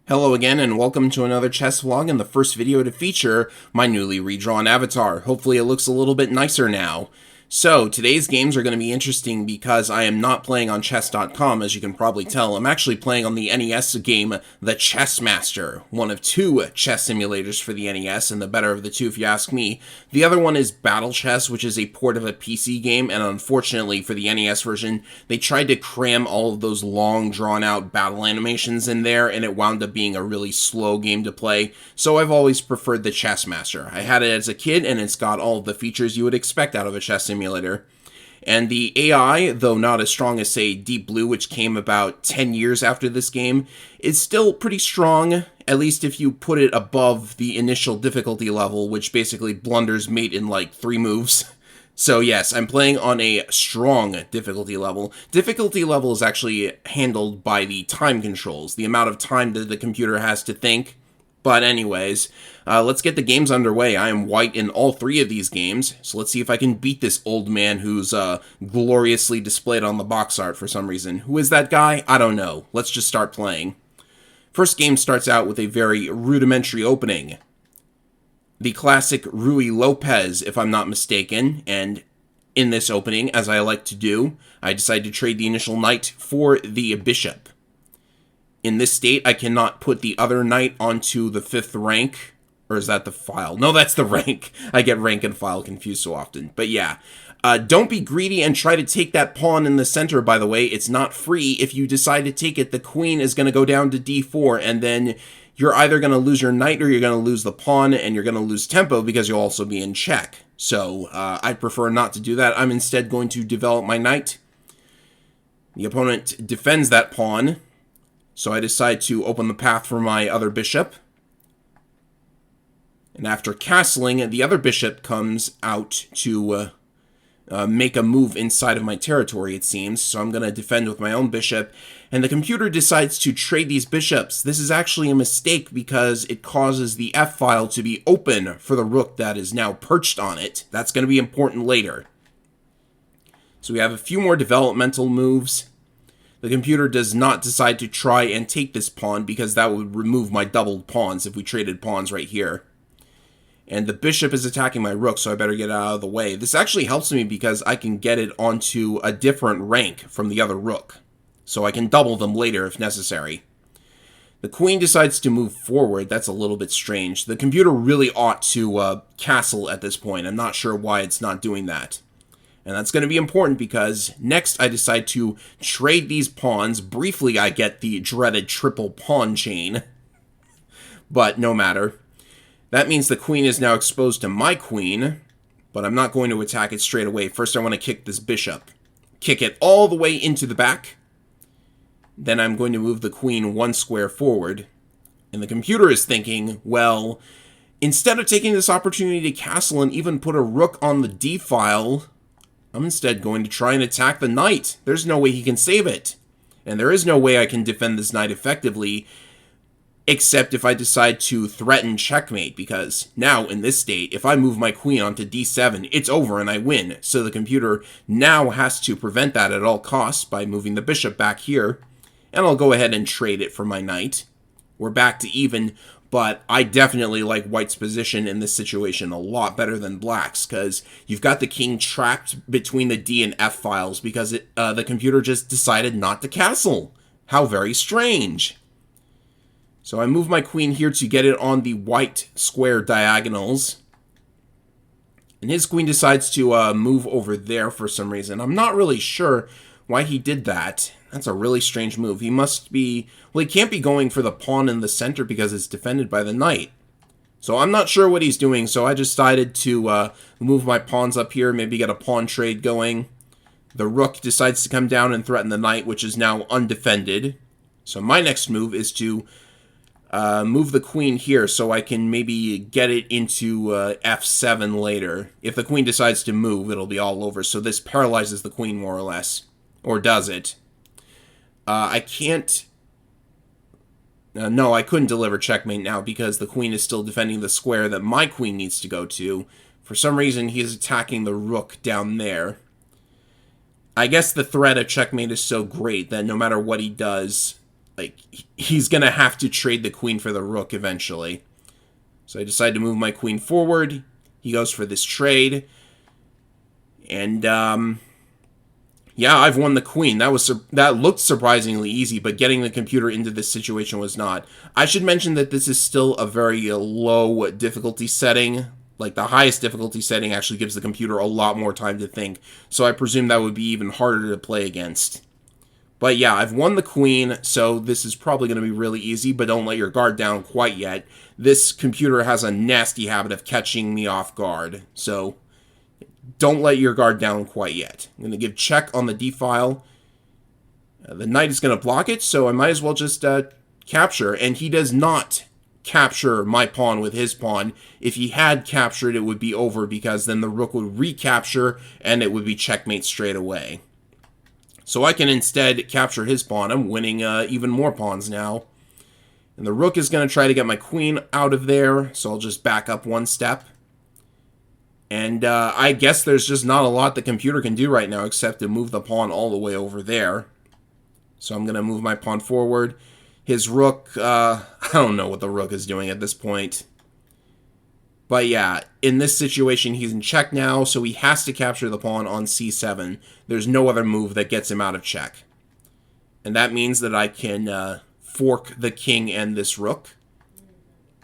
Hello again and welcome to another chess vlog and the first video to feature my newly redrawn avatar. Hopefully it looks a little bit nicer now. So, today's games are going to be interesting because I am not playing on chess.com, as you can probably tell. I'm actually playing on the NES game, the Chessmaster, one of two chess simulators for the NES, and the better of the two if you ask me. The other one is Battle Chess, which is a port of a PC game, and unfortunately for the NES version, they tried to cram all of those long, drawn-out battle animations in there, and it wound up being a really slow game to play, so I've always preferred the Chessmaster. I had it as a kid, and it's got all of the features you would expect out of a chess simulator. And the AI, though not as strong as, say, Deep Blue, which came about 10 years after this game, is still pretty strong, at least if you put it above the initial difficulty level, which basically blunders mate in like 3 moves. So yes, I'm playing on a strong difficulty level. Difficulty level is actually handled by the time controls, the amount of time that the computer has to think. But anyways, let's get the games underway. I am white in all 3 of these games, so let's see if I can beat this old man who's gloriously displayed on the box art for some reason. Who is that guy? I don't know. Let's just start playing. First game starts out with a very rudimentary opening. The classic Ruy Lopez, if I'm not mistaken, and in this opening, as I like to do, I decide to trade the initial knight for the bishop. In this state, I cannot put the other knight onto the 5th rank. Or is that the file? No, that's the rank. I get rank and file confused so often. But yeah, don't be greedy and try to take that pawn in the center, by the way. It's not free. If you decide to take it, the queen is going to go down to d4, and then you're either going to lose your knight or you're going to lose the pawn, and you're going to lose tempo because you'll also be in check. So I prefer not to do that. I'm instead going to develop my knight. The opponent defends that pawn. So I decide to open the path for my other bishop. And after castling, the other bishop comes out to make a move inside of my territory, it seems. So I'm going to defend with my own bishop. And the computer decides to trade these bishops. This is actually a mistake because it causes the F file to be open for the rook that is now perched on it. That's going to be important later. So we have a few more developmental moves. The computer does not decide to try and take this pawn because that would remove my doubled pawns if we traded pawns right here. And the bishop is attacking my rook, so I better get out of the way. This actually helps me because I can get it onto a different rank from the other rook. So I can double them later if necessary. The queen decides to move forward. That's a little bit strange. The computer really ought to castle at this point. I'm not sure why it's not doing that. And that's going to be important because next I decide to trade these pawns. Briefly, I get the dreaded triple pawn chain. But no matter. That means the queen is now exposed to my queen. But I'm not going to attack it straight away. First, I want to kick this bishop. Kick it all the way into the back. Then I'm going to move the queen 1 square forward. And the computer is thinking, well, instead of taking this opportunity to castle and even put a rook on the d file, I'm instead going to try and attack the knight. There's no way he can save it. And there is no way I can defend this knight effectively, except if I decide to threaten checkmate, because now, in this state, if I move my queen onto d7, it's over and I win. So the computer now has to prevent that at all costs by moving the bishop back here. And I'll go ahead and trade it for my knight. We're back to even, but I definitely like white's position in this situation a lot better than black's, because you've got the king trapped between the D and F files because the computer just decided not to castle. How very strange. So I move my queen here to get it on the white square diagonals. And his queen decides to move over there for some reason. I'm not really sure why he did that. That's a really strange move. He must be... Well, he can't be going for the pawn in the center because it's defended by the knight. So I'm not sure what he's doing, so I decided to move my pawns up here, maybe get a pawn trade going. The rook decides to come down and threaten the knight, which is now undefended. So my next move is to move the queen here so I can maybe get it into f7 later. If the queen decides to move, it'll be all over. So this paralyzes the queen more or less. Or does it? I can't... no, I couldn't deliver checkmate now because the queen is still defending the square that my queen needs to go to. For some reason, he is attacking the rook down there. I guess the threat of checkmate is so great that no matter what he does, like, he's going to have to trade the queen for the rook eventually. So I decide to move my queen forward. He goes for this trade. And, yeah, I've won the queen. That looked surprisingly easy, but getting the computer into this situation was not. I should mention that this is still a very low difficulty setting. Like, the highest difficulty setting actually gives the computer a lot more time to think. So I presume that would be even harder to play against. But yeah, I've won the queen, so this is probably going to be really easy, but don't let your guard down quite yet. This computer has a nasty habit of catching me off guard, so don't let your guard down quite yet. I'm going to give check on the d-file. The knight is going to block it, so I might as well just capture, and he does not capture my pawn with his pawn. If he had captured, it would be over, because then the rook would recapture, and it would be checkmate straight away. So I can instead capture his pawn. I'm winning even more pawns now. And the rook is going to try to get my queen out of there, so I'll just back up one step. And I guess there's just not a lot the computer can do right now except to move the pawn all the way over there. So I'm going to move my pawn forward. His rook, I don't know what the rook is doing at this point. But yeah, in this situation, he's in check now, so he has to capture the pawn on c7. There's no other move that gets him out of check. And that means that I can fork the king and this rook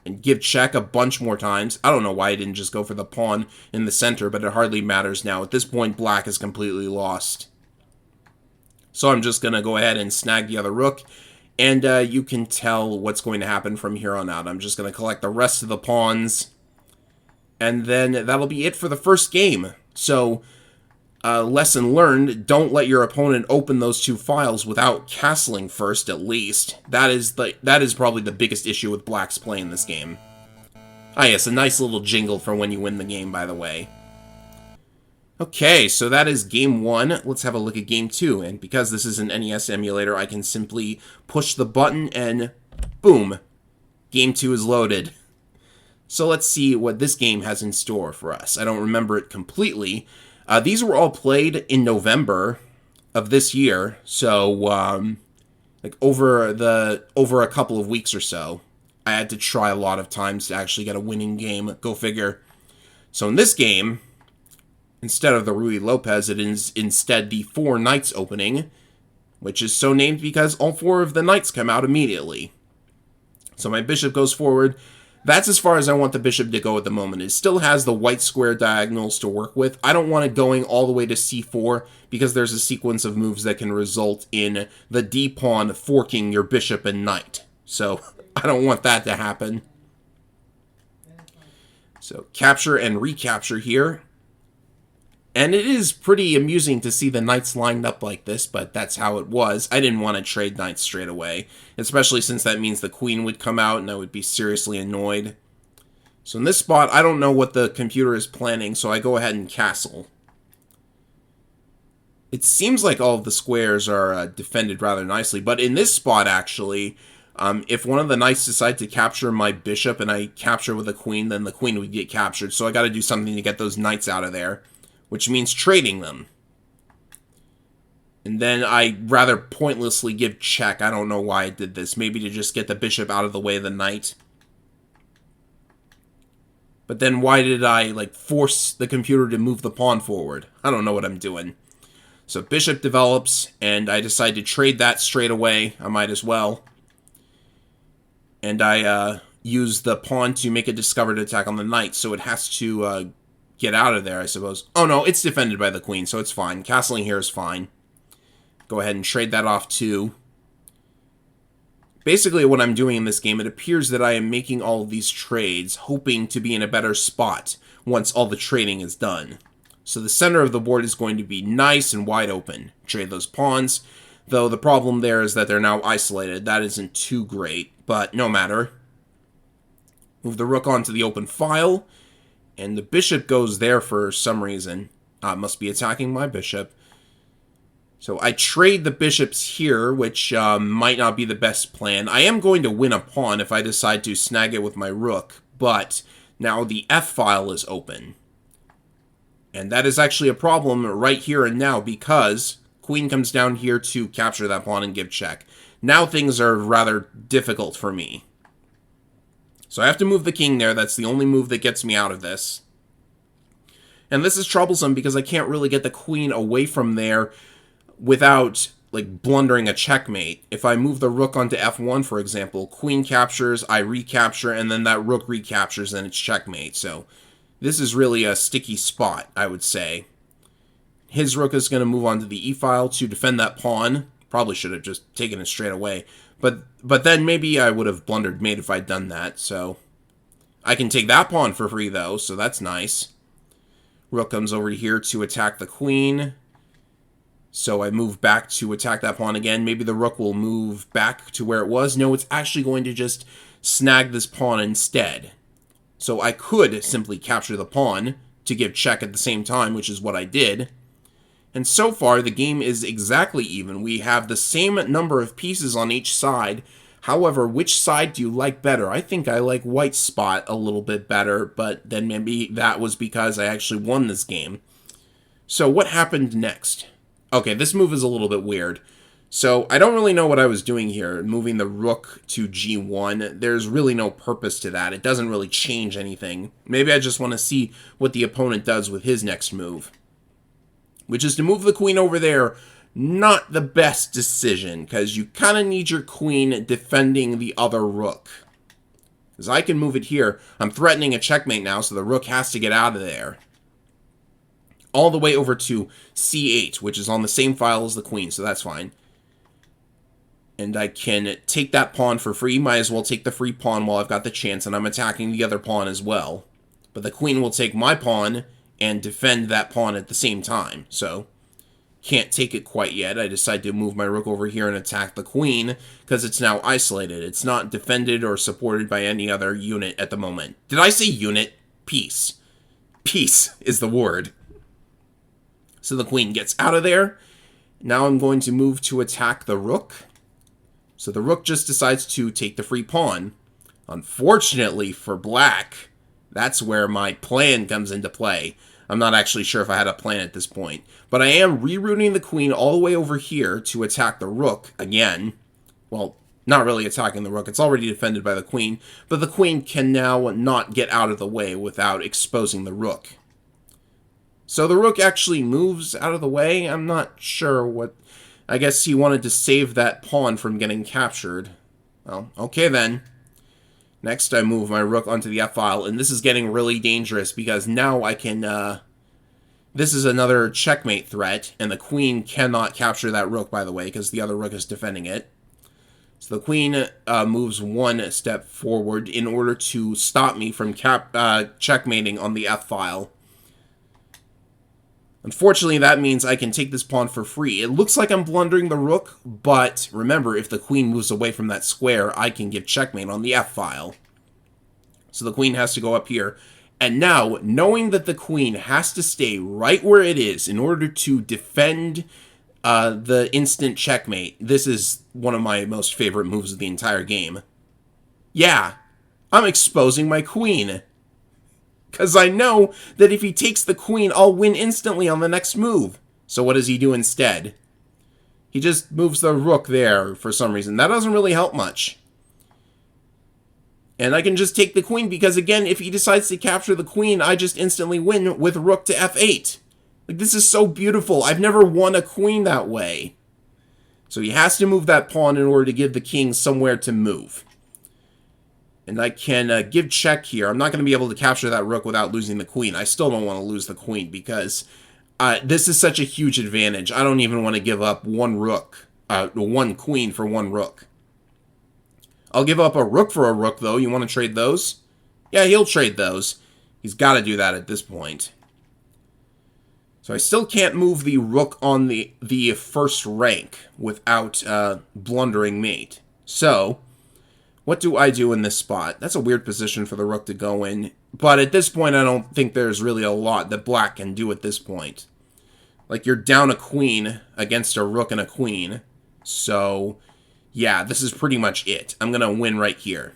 and give check a bunch more times. I don't know why I didn't just go for the pawn in the center, but it hardly matters now. At this point, black is completely lost. So I'm just going to go ahead and snag the other rook. And you can tell what's going to happen from here on out. I'm just going to collect the rest of the pawns. And then that'll be it for the first game. So, lesson learned, don't let your opponent open those two files without castling first, at least. That is probably the biggest issue with black's play in this game. Ah yes, a nice little jingle for when you win the game, by the way. Okay, so that is game 1. Let's have a look at game 2. And because this is an NES emulator, I can simply push the button and boom, game 2 is loaded. So let's see what this game has in store for us. I don't remember it completely. These were all played in November of this year, so like over a couple of weeks or so. I had to try a lot of times to actually get a winning game. Go figure. So in this game, instead of the Ruy Lopez, it is instead the 4 Knights opening, which is so named because all 4 of the Knights come out immediately. So my bishop goes forward. That's as far as I want the bishop to go at the moment. It still has the white square diagonals to work with. I don't want it going all the way to c4 because there's a sequence of moves that can result in the d-pawn forking your bishop and knight. So I don't want that to happen. So capture and recapture here. And it is pretty amusing to see the knights lined up like this, but that's how it was. I didn't want to trade knights straight away, especially since that means the queen would come out and I would be seriously annoyed. So in this spot, I don't know what the computer is planning, so I go ahead and castle. It seems like all of the squares are defended rather nicely, but in this spot, actually, if one of the knights decide to capture my bishop and I capture with a queen, then the queen would get captured, so I got to do something to get those knights out of there, which means trading them. And then I rather pointlessly give check. I don't know why I did this. Maybe to just get the bishop out of the way of the knight. But then why did I, like, force the computer to move the pawn forward? I don't know what I'm doing. So bishop develops, and I decide to trade that straight away. I might as well. And I use the pawn to make a discovered attack on the knight, so it has to get out of there, I suppose. Oh no, it's defended by the queen, so it's fine. Castling here is fine. Go ahead and trade that off too. Basically what I'm doing in this game, it appears that I am making all of these trades, hoping to be in a better spot once all the trading is done. So the center of the board is going to be nice and wide open. Trade those pawns, though the problem there is that they're now isolated. That isn't too great, but no matter. Move the rook onto the open file. And the bishop goes there for some reason. Must be attacking my bishop. So I trade the bishops here, which might not be the best plan. I am going to win a pawn if I decide to snag it with my rook, but now the f-file is open. And that is actually a problem right here and now because queen comes down here to capture that pawn and give check. Now things are rather difficult for me. So I have to move the king there. That's the only move that gets me out of this. And this is troublesome because I can't really get the queen away from there without, like, blundering a checkmate. If I move the rook onto f1, for example, queen captures, I recapture, and then that rook recaptures, and it's checkmate. So this is really a sticky spot, I would say. His rook is going to move on to the e-file to defend that pawn. Probably should have just taken it straight away. But then maybe I would have blundered mate if I'd done that, so... I can take that pawn for free, though, so that's nice. Rook comes over here to attack the queen. So I move back to attack that pawn again. Maybe the rook will move back to where it was. No, it's actually going to just snag this pawn instead. So I could simply capture the pawn to give check at the same time, which is what I did. And so far, the game is exactly even. We have the same number of pieces on each side. However, which side do you like better? I think I like white's spot a little bit better, but then maybe that was because I actually won this game. So what happened next? Okay, this move is a little bit weird. So I don't really know what I was doing here, moving the rook to g1. There's really no purpose to that. It doesn't really change anything. Maybe I just want to see what the opponent does with his next move, which is to move the queen over there. Not the best decision, because you kind of need your queen defending the other rook. Because I can move it here. I'm threatening a checkmate now, so the rook has to get out of there. All the way over to c8, which is on the same file as the queen, so that's fine. And I can take that pawn for free. Might as well take the free pawn while I've got the chance, and I'm attacking the other pawn as well. But the queen will take my pawn and defend that pawn at the same time, so... Can't take it quite yet. I decide to move my rook over here and attack the queen, because it's now isolated. It's not defended or supported by any other unit at the moment. Did I say unit? Piece. Piece is the word. So the queen gets out of there. Now I'm going to move to attack the rook. So the rook just decides to take the free pawn. Unfortunately for black, that's where my plan comes into play. I'm not actually sure if I had a plan at this point. But I am rerouting the queen all the way over here to attack the rook again. Well, not really attacking the rook. It's already defended by the queen. But the queen can now not get out of the way without exposing the rook. So the rook actually moves out of the way. I'm not sure what... I guess he wanted to save that pawn from getting captured. Well, okay then. Next, I move my rook onto the f-file, and this is getting really dangerous because now I can, this is another checkmate threat, and the queen cannot capture that rook, by the way, because the other rook is defending it. So the queen moves one step forward in order to stop me from checkmating on the f-file. Unfortunately, that means I can take this pawn for free. It looks like I'm blundering the rook, but remember, if the queen moves away from that square, I can give checkmate on the f-file. So the queen has to go up here. And now, knowing that the queen has to stay right where it is in order to defend the instant checkmate, this is one of my most favorite moves of the entire game. Yeah, I'm exposing my queen. Because I know that if he takes the queen, I'll win instantly on the next move. So what does he do instead? He just moves the rook there for some reason. That doesn't really help much. And I can just take the queen because, again, if he decides to capture the queen, I just instantly win with rook to f8. Like, this is so beautiful. I've never won a queen that way. So he has to move that pawn in order to give the king somewhere to move. And I can give check here. I'm not going to be able to capture that rook without losing the queen. I still don't want to lose the queen because this is such a huge advantage. I don't even want to give up one rook, one queen for one rook. I'll give up a rook for a rook, though. You want to trade those? Yeah, he'll trade those. He's got to do that at this point. So I still can't move the rook on the first rank without blundering mate. So... what do I do in this spot? That's a weird position for the rook to go in. But at this point, I don't think there's really a lot that black can do at this point. Like, you're down a queen against a rook and a queen. So, yeah, this is pretty much it. I'm going to win right here.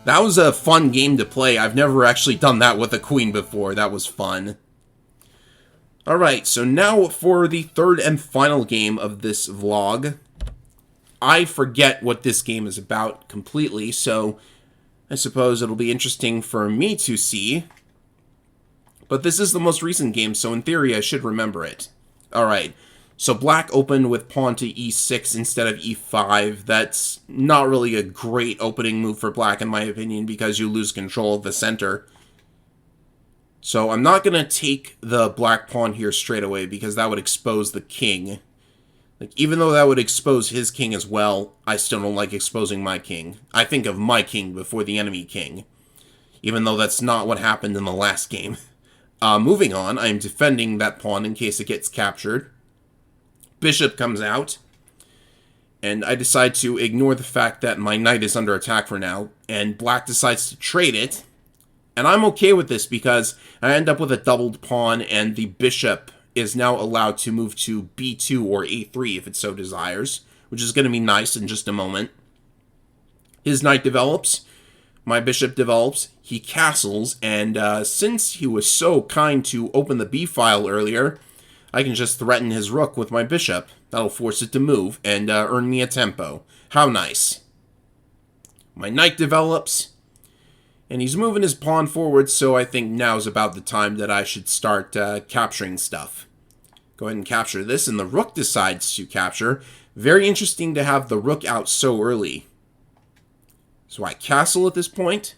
That was a fun game to play. I've never actually done that with a queen before. That was fun. Alright, so now for the third and final game of this vlog. I forget what this game is about completely, so I suppose it'll be interesting for me to see. But this is the most recent game, so in theory I should remember it. Alright, so black opened with pawn to e6 instead of e5. That's not really a great opening move for black in my opinion, because you lose control of the center. So I'm not going to take the black pawn here straight away, because that would expose the king. Like, even though that would expose his king as well, I still don't like exposing my king. I think of my king before the enemy king, even though that's not what happened in the last game. Moving on, I'm defending that pawn in case it gets captured. Bishop comes out, and I decide to ignore the fact that my knight is under attack for now, and black decides to trade it. And I'm okay with this because I end up with a doubled pawn, and the bishop is now allowed to move to b2 or a3 if it so desires, which is going to be nice in just a moment. His knight develops, my bishop develops, he castles, and since he was so kind to open the b file earlier, I can just threaten his rook with my bishop. That'll force it to move and earn me a tempo. How nice. My knight develops, and he's moving his pawn forward, so I think now's about the time that I should start capturing stuff. Go ahead and capture this, and the rook decides to capture. Very interesting to have the rook out so early. So I castle at this point,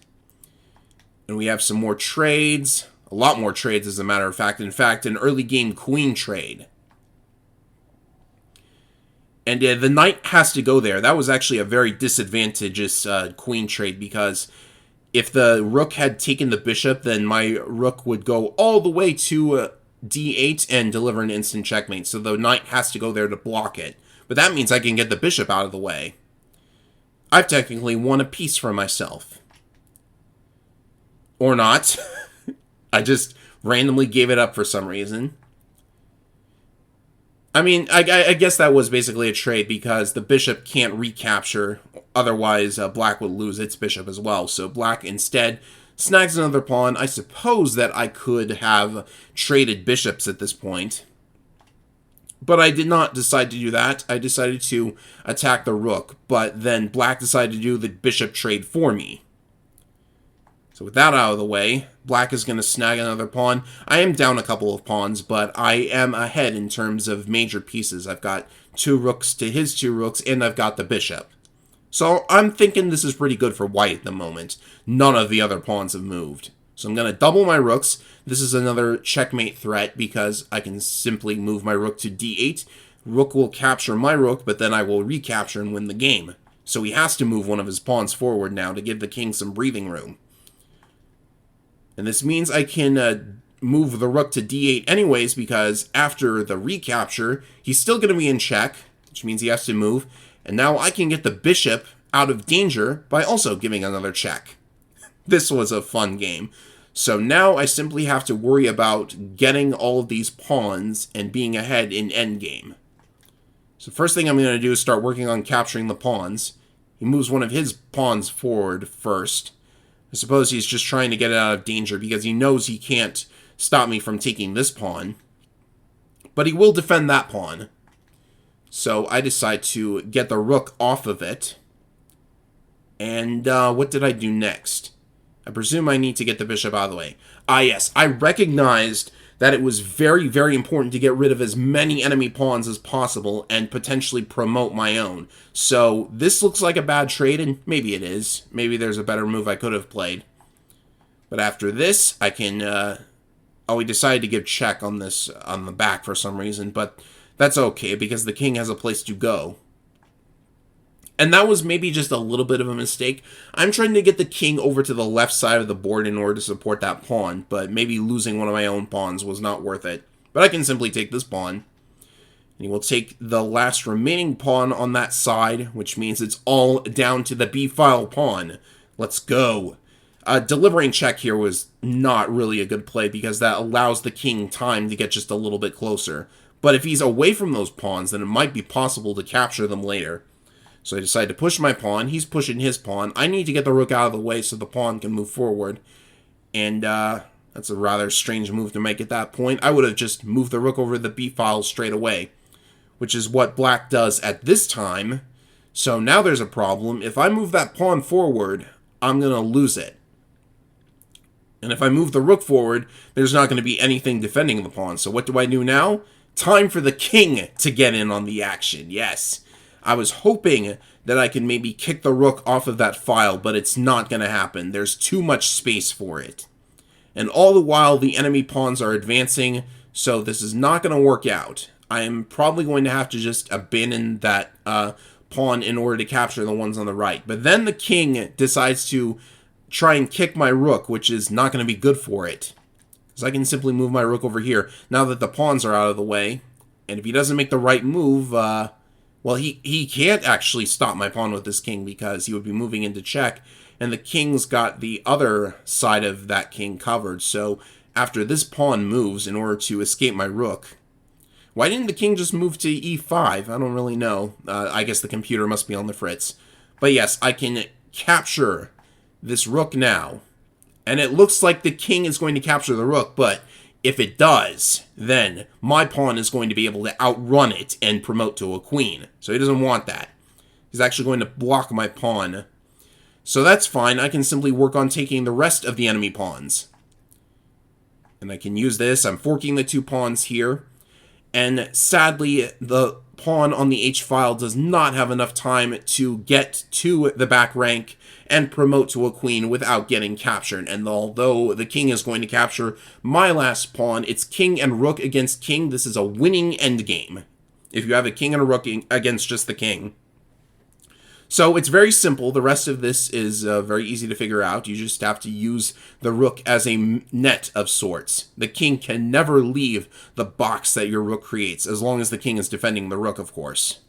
and we have some more trades. A lot more trades, as a matter of fact. In fact, an early game queen trade. And the knight has to go there. That was actually a very disadvantageous queen trade, because if the rook had taken the bishop, then my rook would go all the way to d8 and deliver an instant checkmate. So the knight has to go there to block it. But that means I can get the bishop out of the way. I've technically won a piece for myself. Or not. I just randomly gave it up for some reason. I mean, I guess that was basically a trade, because the bishop can't recapture. Otherwise, black would lose its bishop as well. So black instead snags another pawn. I suppose that I could have traded bishops at this point. But I did not decide to do that. I decided to attack the rook. But then black decided to do the bishop trade for me. So with that out of the way, black is going to snag another pawn. I am down a couple of pawns, but I am ahead in terms of major pieces. I've got 2 rooks to his 2 rooks, and I've got the bishop. So I'm thinking this is pretty good for white at the moment. None of the other pawns have moved. So I'm going to double my rooks. This is another checkmate threat, because I can simply move my rook to d8. Rook will capture my rook, but then I will recapture and win the game. So he has to move one of his pawns forward now to give the king some breathing room. And this means I can move the rook to d8 anyways, because after the recapture, he's still going to be in check, which means he has to move. And now I can get the bishop out of danger by also giving another check. This was a fun game. So now I simply have to worry about getting all of these pawns and being ahead in endgame. So first thing I'm going to do is start working on capturing the pawns. He moves one of his pawns forward first. I suppose he's just trying to get it out of danger, because he knows he can't stop me from taking this pawn. But he will defend that pawn. So I decide to get the rook off of it. And what did I do next? I presume I need to get the bishop out of the way. Ah, yes, I recognized that it was very, very important to get rid of as many enemy pawns as possible and potentially promote my own. So this looks like a bad trade, and maybe it is. Maybe there's a better move I could have played. But after this, I can... oh, we decided to give check on this on the back for some reason, but that's okay, because the king has a place to go. And that was maybe just a little bit of a mistake. I'm trying to get the king over to the left side of the board in order to support that pawn, but maybe losing one of my own pawns was not worth it. But I can simply take this pawn. And he will take the last remaining pawn on that side, which means it's all down to the b-file pawn. Let's go. Delivering check here was not really a good play, because that allows the king time to get just a little bit closer. But if he's away from those pawns, then it might be possible to capture them later. So I decide to push my pawn. He's pushing his pawn. I need to get the rook out of the way so the pawn can move forward. And that's a rather strange move to make at that point. I would have just moved the rook over the b-file straight away, which is what black does at this time. So now there's a problem. If I move that pawn forward, I'm going to lose it. And if I move the rook forward, there's not going to be anything defending the pawn. So what do I do now? Time for the king to get in on the action. Yes. I was hoping that I could maybe kick the rook off of that file, but it's not going to happen. There's too much space for it. And all the while, the enemy pawns are advancing, so this is not going to work out. I am probably going to have to just abandon that pawn in order to capture the ones on the right. But then the king decides to try and kick my rook, which is not going to be good for it. So I can simply move my rook over here now that the pawns are out of the way. And if he doesn't make the right move, well, he can't actually stop my pawn with this king because he would be moving into check. And the king's got the other side of that king covered. So after this pawn moves in order to escape my rook... Why didn't the king just move to e5? I don't really know. I guess the computer must be on the fritz. But yes, I can capture this rook now. And it looks like the king is going to capture the rook, but if it does, then my pawn is going to be able to outrun it and promote to a queen. So he doesn't want that. He's actually going to block my pawn. So that's fine. I can simply work on taking the rest of the enemy pawns. And I can use this. I'm forking the two pawns here. And sadly, the pawn on the h-file does not have enough time to get to the back rank and promote to a queen without getting captured. And although the king is going to capture my last pawn, it's king and rook against king. This is a winning endgame if you have a king and a rook against just the king. So it's very simple. The rest of this is very easy to figure out. You just have to use the rook as a net of sorts. The king can never leave the box that your rook creates, as long as the king is defending the rook, of course.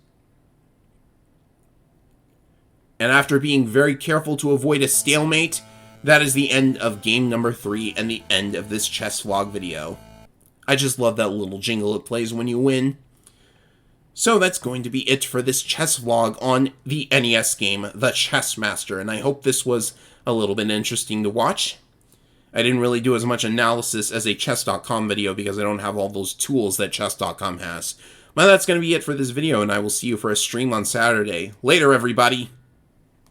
And after being very careful to avoid a stalemate, that is the end of game number 3 and the end of this chess vlog video. I just love that little jingle it plays when you win. So that's going to be it for this chess vlog on the NES game, the Chessmaster, and I hope this was a little bit interesting to watch. I didn't really do as much analysis as a Chess.com video because I don't have all those tools that Chess.com has. But that's going to be it for this video, and I will see you for a stream on Saturday. Later, everybody!